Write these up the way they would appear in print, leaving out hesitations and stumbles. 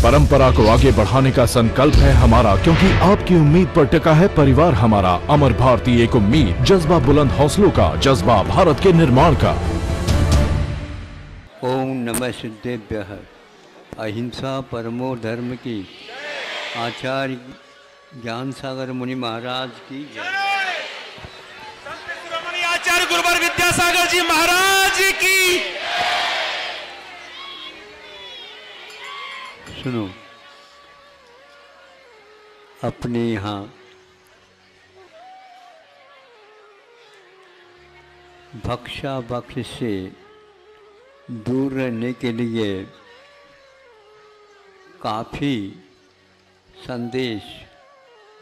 परंपरा को आगे बढ़ाने का संकल्प है हमारा, क्योंकि आपकी उम्मीद पर टिका है परिवार हमारा। अमर भारती एक उम्मीद, जज्बा बुलंद हौसलों का, जज्बा भारत के निर्माण का। ओम नमः सिद्धेभ्यः। अहिंसा परमो धर्म की। आचार्य ज्ञान सागर मुनि महाराज की जय। आचार्य गुरुवर विद्यासागर जी महाराज की। सुनो, अपने यहाँ भक्षा भक्ष से दूर रहने के लिए काफ़ी संदेश,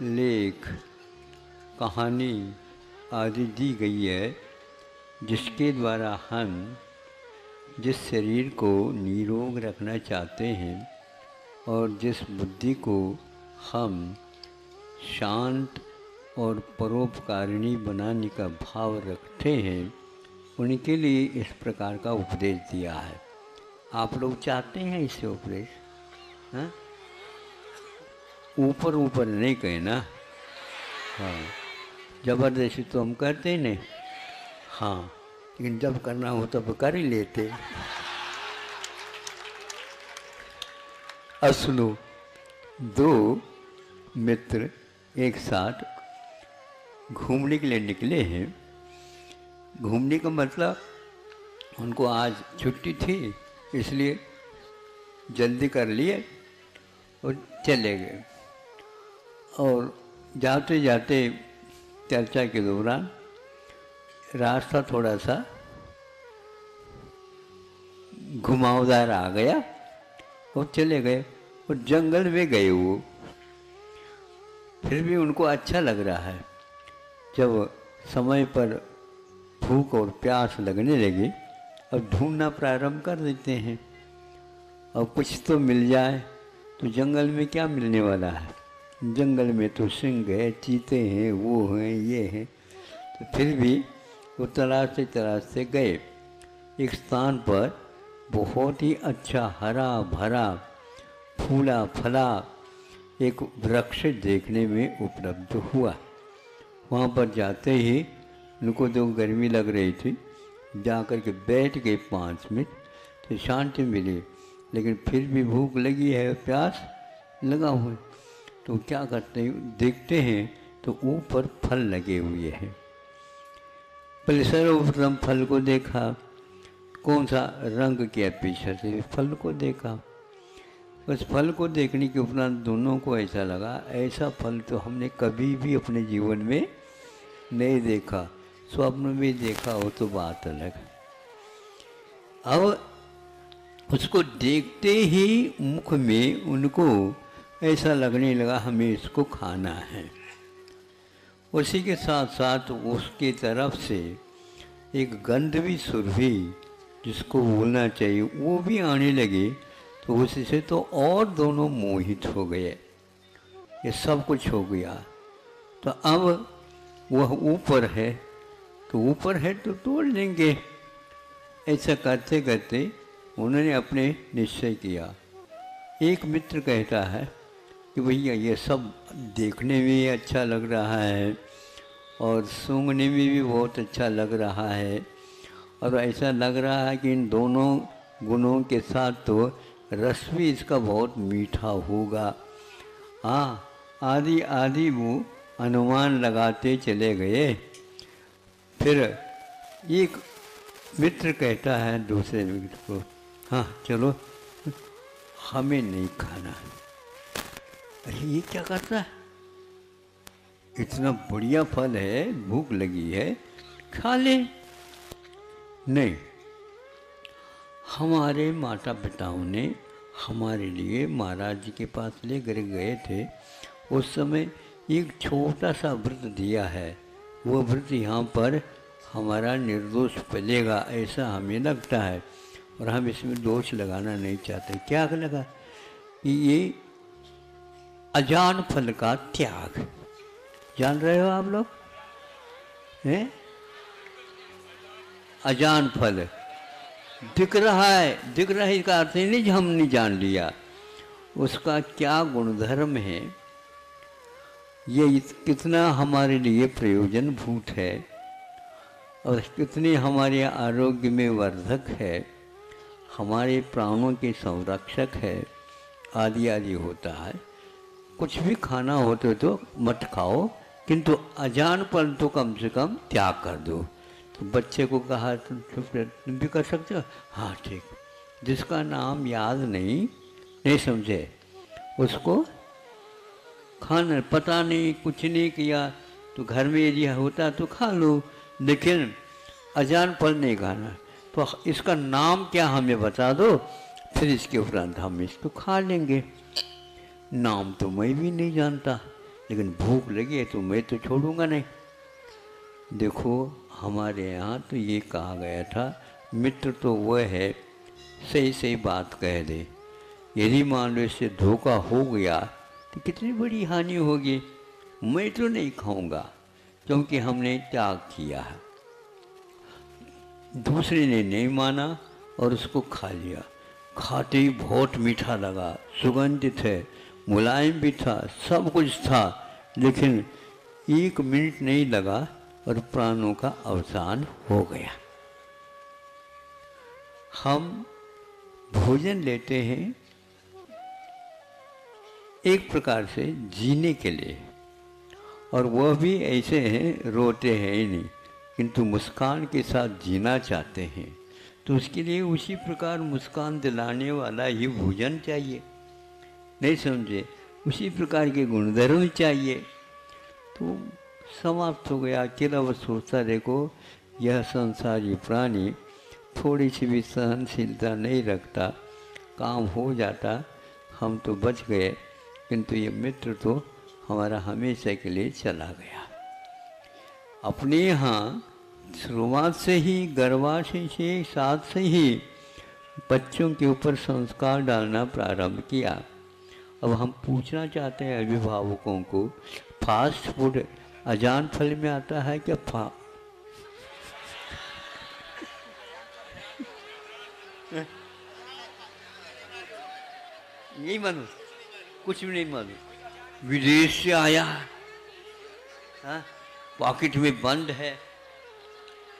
लेख, कहानी आदि दी गई है, जिसके द्वारा हम जिस शरीर को निरोग रखना चाहते हैं और जिस बुद्धि को हम शांत और परोपकारिणी बनाने का भाव रखते हैं, उनके लिए इस प्रकार का उपदेश दिया है। आप लोग चाहते हैं इससे उपदेश? हाँ, ऊपर ऊपर नहीं कहना। हाँ, जबरदस्ती तो हम करते नहीं। हाँ, लेकिन जब करना हो तब कर ही लेते। असलो दो मित्र एक साथ घूमने के लिए निकले हैं। घूमने का मतलब उनको आज छुट्टी थी, इसलिए जल्दी कर लिए और चले गए। और जाते जाते चर्चा के दौरान रास्ता थोड़ा सा घुमावदार आ गया और चले गए और जंगल में गए वो। फिर भी उनको अच्छा लग रहा है। जब समय पर भूख और प्यास लगने लगी, अब ढूंढना प्रारंभ कर देते हैं। अब कुछ तो मिल जाए, तो जंगल में क्या मिलने वाला है? जंगल में तो सिंह है, चीते हैं, वो हैं, ये हैं। तो फिर भी वो तलाशते गए। एक स्थान पर बहुत ही अच्छा हरा भरा फूला फला एक वृक्ष देखने में उपलब्ध हुआ। वहाँ पर जाते ही उनको तो गर्मी लग रही थी, जा कर के बैठ गए 5 मिनट, तो शांति मिली। लेकिन फिर भी भूख लगी है, प्यास लगा हुआ। तो क्या करते हैं, देखते हैं तो ऊपर फल लगे हुए हैं। पहले सर्वप्रथम फल को देखा, कौन सा रंग किया, पीछे से फल को देखा। उस फल को देखने के उपरांत दोनों को ऐसा लगा, ऐसा फल तो हमने कभी भी अपने जीवन में नहीं देखा। स्वप्न में देखा हो तो बात अलग। अब उसको देखते ही मुख में उनको ऐसा लगने लगा हमें इसको खाना है। उसी के साथ साथ उसके तरफ से एक गंध भी सुरभि, जिसको बोलना चाहिए, वो भी आने लगी। तो उससे तो और दोनों मोहित हो गए। ये सब कुछ हो गया। तो अब वह ऊपर है, तो ऊपर है तो तोड़ लेंगे। ऐसा करते करते उन्होंने अपने निश्चय किया। एक मित्र कहता है कि भैया ये सब देखने में अच्छा लग रहा है और सूंघने में भी बहुत अच्छा लग रहा है, और ऐसा लग रहा है कि इन दोनों गुणों के साथ तो रस भी इसका बहुत मीठा होगा। हाँ, आदि आदि वो अनुमान लगाते चले गए। फिर एक मित्र कहता है दूसरे मित्र को, हाँ चलो, हमें नहीं खाना। अरे ये क्या करता है? इतना बढ़िया फल है, भूख लगी है, खा ले। नहीं, हमारे माता पिताओं ने हमारे लिए महाराज जी के पास ले कर गए थे। उस समय एक छोटा सा व्रत दिया है। वो व्रत यहाँ पर हमारा निर्दोष पलेगा, ऐसा हमें लगता है, और हम इसमें दोष लगाना नहीं चाहते। क्या लगा कि ये अजान फल का त्याग, जान रहे हो आप लोग हैं? अजान फल दिख रहा है, दिख रहा है, इसका अर्थ नहीं कि हमने जान लिया। उसका क्या गुणधर्म है, ये कितना हमारे लिए प्रयोजनभूत है और कितनी हमारे आरोग्य में वर्धक है, हमारे प्राणों के संरक्षक है, आदि आदि होता है। कुछ भी खाना होते तो मत खाओ, किंतु अजानपन तो कम से कम त्याग कर दो। तो बच्चे को कहा तुम तुम भी कर सकते हो, हाँ ठीक। जिसका नाम याद नहीं समझे उसको खाना पता नहीं, कुछ नहीं किया, तो घर में यदि होता तो खा लो, लेकिन अजानपन नहीं खाना। तो इसका नाम क्या हमें बता दो, फिर इसके उपरांत हम इसको खा लेंगे। नाम तो मैं भी नहीं जानता, लेकिन भूख लगी है तो मैं तो छोड़ूंगा नहीं। देखो हमारे यहाँ तो ये कहा गया था, मित्र तो वह है सही सही बात कह दे। यदि मान लो इससे धोखा हो गया तो कितनी बड़ी हानि होगी। मैं तो नहीं खाऊंगा क्योंकि हमने त्याग किया है। दूसरे ने नहीं माना और उसको खा लिया। खाते ही बहुत मीठा लगा, सुगंधित है, मुलायम भी था, सब कुछ था, लेकिन 1 मिनट नहीं लगा और प्राणों का अवसान हो गया। हम भोजन लेते हैं एक प्रकार से जीने के लिए, और वह भी ऐसे हैं, रोते हैं ही नहीं, किंतु मुस्कान के साथ जीना चाहते हैं। तो उसके लिए उसी प्रकार मुस्कान दिलाने वाला ही भोजन चाहिए, नहीं समझे, उसी प्रकार के गुणधर्म चाहिए। तो समाप्त हो गया। अकेला वो सोचता, देखो यह संसारी प्राणी थोड़ी सी भी सहनशीलता नहीं रखता, काम हो जाता, हम तो बच गए, किंतु ये मित्र तो हमारा हमेशा के लिए चला गया। अपने यहाँ शुरुआत से ही गर्भाशय से साथ से ही बच्चों के ऊपर संस्कार डालना प्रारंभ किया। अब हम पूछना चाहते हैं अभिभावकों को, फास्ट फूड अजान फल में आता है क्या? यही मानो, कुछ भी नहीं मानो। विदेश से आया, हाँ, पॉकेट में बंद है,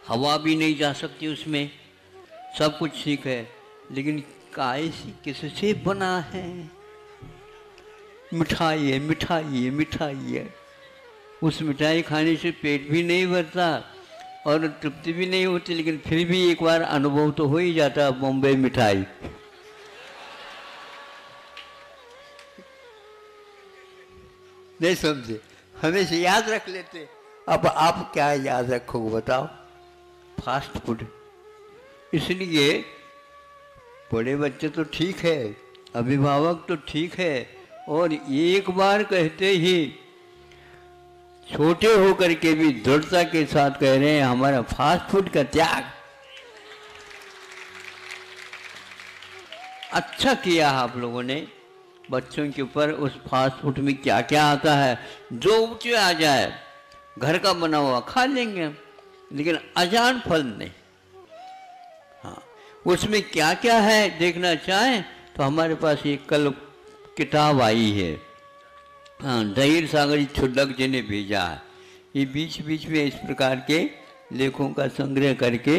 हवा भी नहीं जा सकती उसमें, सब कुछ ठीक है, लेकिन काय से किससे बना है? मिठाई है, मिठाई है, मिठाई है। उस मिठाई खाने से पेट भी नहीं भरता और तृप्ति भी नहीं होती, लेकिन फिर भी एक बार अनुभव तो हो ही जाता, बॉम्बे मिठाई। नहीं समझे, हमेशा याद रख लेते। अब आप क्या याद रखोगे बताओ? Fast food. इसलिए बड़े बच्चे तो ठीक है, अभिभावक तो ठीक है, और एक बार कहते ही छोटे होकर के भी दृढ़ता के साथ कह रहे हैं हमारा फास्ट फूड का त्याग। अच्छा किया आप लोगों ने बच्चों के ऊपर। उस फास्ट फूड में क्या क्या आता है, जो ऊँचे आ जाए, घर का बना हुआ खा लेंगे, लेकिन अजान फल नहीं। हाँ, उसमें क्या क्या है देखना चाहें तो हमारे पास ये कल किताब आई है, हाँ, धैर्य सागर छुड़क जी ने भेजा है। ये बीच बीच में इस प्रकार के लेखों का संग्रह करके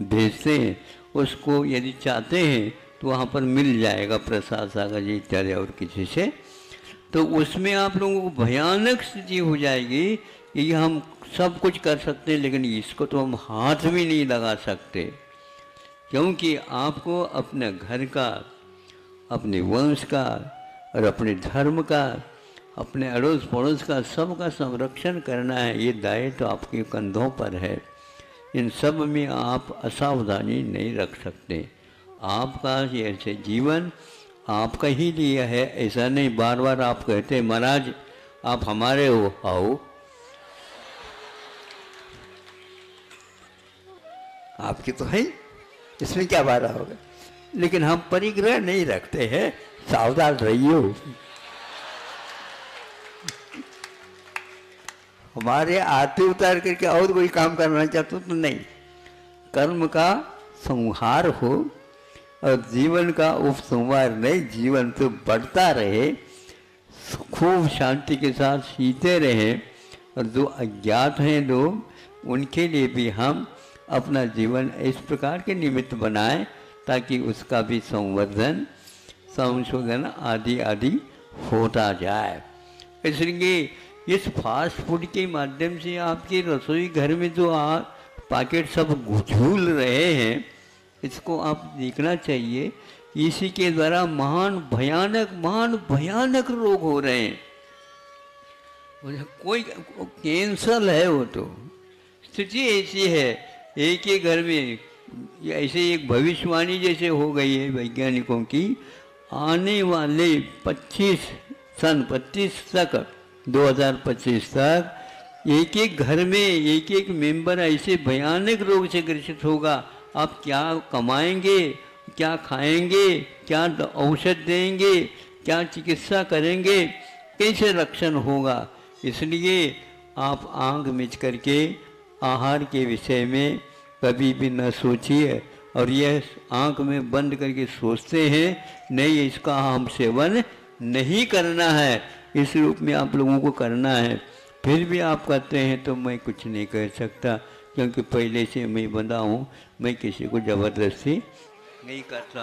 भेजते हैं। उसको यदि चाहते हैं तो वहाँ पर मिल जाएगा, प्रसाद सागर जी इत्यादि और किसी से। तो उसमें आप लोगों को भयानक स्थिति हो जाएगी कि हम सब कुछ कर सकते हैं, लेकिन इसको तो हम हाथ भी नहीं लगा सकते, क्योंकि आपको अपने घर का, अपने वंश का और अपने धर्म का, अपने अड़ोस पड़ोस का, सबका संरक्षण करना है। ये दायित्व तो आपके कंधों पर है। इन सब में आप असावधानी नहीं रख सकते। आपका ऐसे जीवन आपका ही लिए है, ऐसा नहीं बार बार आप कहते महाराज आप हमारे हो, आओ आपकी तो है, इसमें क्या बाधा होगा। लेकिन हम परिग्रह नहीं रखते हैं, सावधान रहियो। हमारे आते उतार करके और कोई काम करना चाहते तो नहीं। कर्म का संहार हो, और जीवन का उपसंहार नहीं, जीवन तो बढ़ता रहे, खूब शांति के साथ जीते रहे। और जो अज्ञात हैं लोग, उनके लिए भी हम अपना जीवन इस प्रकार के निमित्त बनाएं ताकि उसका भी संवर्धन, संशोधन आदि आदि होता जाए। इसलिए इस फास्ट फूड के माध्यम से आपके रसोई घर में जो पैकेट सब झूल रहे हैं, इसको आप देखना चाहिए। इसी के द्वारा महान भयानक रोग हो रहे हैं। कोई कैंसर है, वो तो स्थिति ऐसी है। एक ही घर में ऐसे एक भविष्यवाणी जैसे हो गई है वैज्ञानिकों की, आने वाले 2025 तक 2025 तक एक एक घर में एक एक मेंबर ऐसे भयानक रोग से ग्रसित होगा। आप क्या कमाएंगे, क्या खाएंगे, क्या औषध देंगे, क्या चिकित्सा करेंगे, कैसे रक्षण होगा। इसलिए आप आंख मिच करके आहार के विषय में कभी भी न सोचिए। और यह आंख में बंद करके सोचते हैं नहीं, इसका हम सेवन नहीं करना है, इस रूप में आप लोगों को करना है। फिर भी आप कहते हैं तो मैं कुछ नहीं कर सकता, क्योंकि पहले से मैं बंधा हूँ, मैं किसी को ज़बरदस्ती नहीं करता।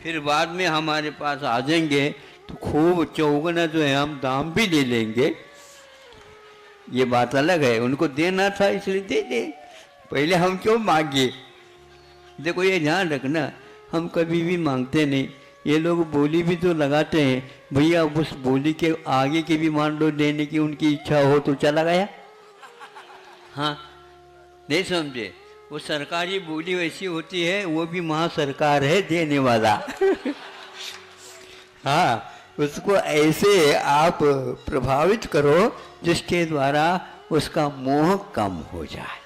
फिर बाद में हमारे पास आ जाएंगे तो खूब चौगुना जो है हम दाम भी ले लेंगे, ये बात अलग है। उनको देना था इसलिए दे दे, पहले हम क्यों मांगे। देखो ये ध्यान रखना, हम कभी भी मांगते नहीं। ये लोग बोली भी तो लगाते हैं, भैया उस बोली के आगे के भी मान लो देने की उनकी इच्छा हो तो चला गया। हाँ, नहीं समझे, वो सरकारी बोली वैसी होती है, वो भी महासरकार है देने वाला। हाँ, उसको ऐसे आप प्रभावित करो जिसके द्वारा उसका मोह कम हो जाए।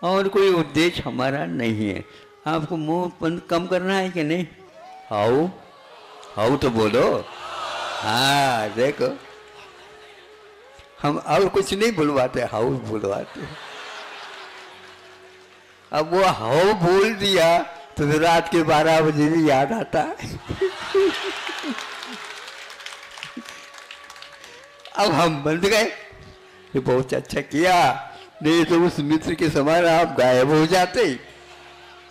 और कोई उद्देश्य हमारा नहीं है। आपको मोह कम करना है कि नहीं? हाउ तो बोलो। हाँ देखो, हम और कुछ नहीं बुलवाते, हाउ बुलवाते। अब वो हाउ बोल दिया तो रात के 12 बजे भी याद आता है। अब हम बंद गए, ये बहुत अच्छा किया, नहीं तो उस मित्र के समान आप गायब हो जाते।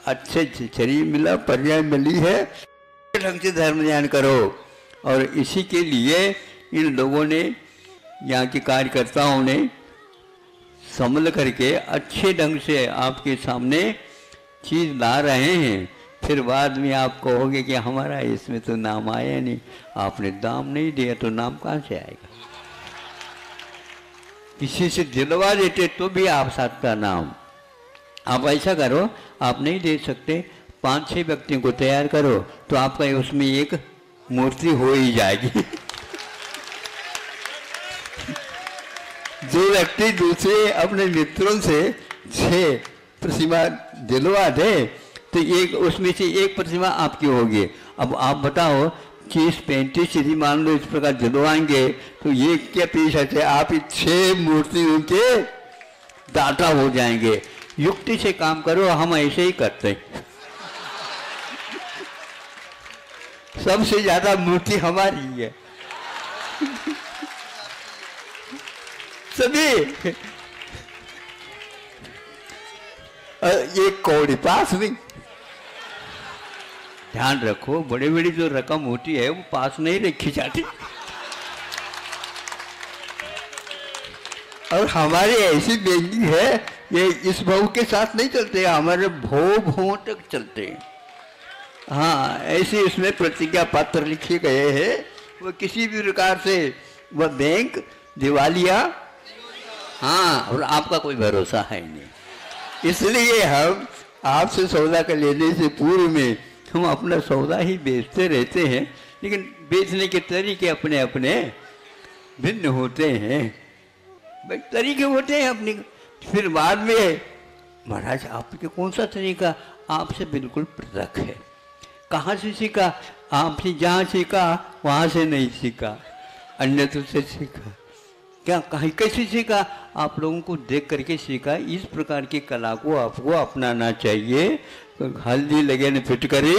अच्छे शरीर मिला, पर्याय मिली है, ढंग से धर्म ज्ञान करो। और इसी के लिए इन लोगों ने, यहाँ के कार्यकर्ताओं ने संभल करके अच्छे ढंग से आपके सामने चीज़ ला रहे हैं। फिर बाद में आप कहोगे कि हमारा इसमें तो नाम आया नहीं, आपने दाम नहीं दिया तो नाम कहाँ से आएगा। किसी से दिलवा देते तो भी आप सकता नाम। आप ऐसा करो, आप नहीं दे सकते, 5-6 व्यक्तियों को तैयार करो तो आपका उसमें एक मूर्ति हो ही जाएगी। जो व्यक्ति दूसरे अपने मित्रों से 6 प्रतिमा दिलवा दे तो एक उसमें से एक प्रतिमा आपकी होगी। अब आप बताओ 30-35 यदि मान लो इस प्रकार दिलवाएंगे तो ये क्या पीछे से आप 6 मूर्तियों के दाता हो जाएंगे। युक्ति से काम करो, हम ऐसे ही करते हैं। सबसे ज्यादा मूर्ति हमारी है सभी। ये कौड़ी पास नहीं, ध्यान रखो, बड़ी बड़ी जो रकम होती है वो पास नहीं रखी जाती। और हमारे ऐसी बेंगी है, ये इस भाव के साथ नहीं चलते, हमारे भों तक चलते हैं। हाँ, ऐसे इसमें प्रतिज्ञा पत्र लिखे गए हैं, वो किसी भी प्रकार से वह बैंक दिवालिया, हाँ, और आपका कोई भरोसा है नहीं। इसलिए हम आपसे सौदा कर लेने से पूर्व में हम अपना सौदा ही बेचते रहते हैं, लेकिन बेचने के तरीके अपने अपने भिन्न होते हैं, तरीके होते हैं अपने। फिर बाद में महाराज आपके कौन सा तरीका आपसे बिल्कुल पृथक है, कहाँ से सीखा? आपसे जहाँ सीखा वहाँ से नहीं सीखा, अन्यत्र से सीखा। क्या कहीं कैसे सीखा? आप लोगों को देख करके सीखा। इस प्रकार की कला को आपको अपनाना चाहिए। तो हल्दी लगे न फिटकरी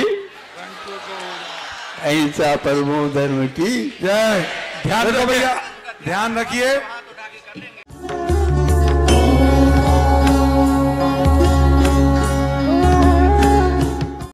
अहिंसा परमो धर्म की जय। ध्यान रखो भैया, ध्यान रखिए।